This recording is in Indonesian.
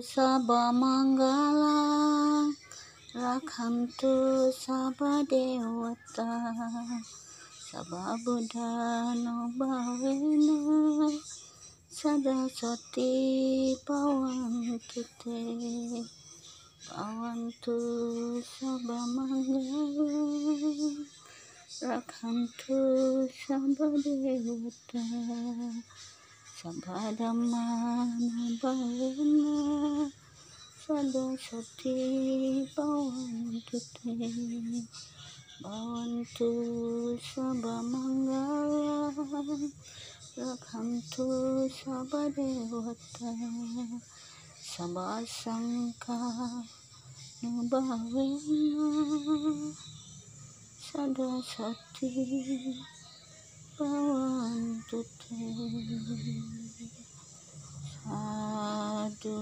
Sabamangala Rakhantu Sabadewata Sababudhano Bhavena Sada Sati Pawantu Te Pawantu Sabamangala Rakhantu Sabadewata Sabadamana Bhavena Sada Sati Pawantu Te Pawantu Sabamangala Rakhantu Sabadewata Sabasangka Nubhavena Sada Sati Pawantu Te. Sadhu.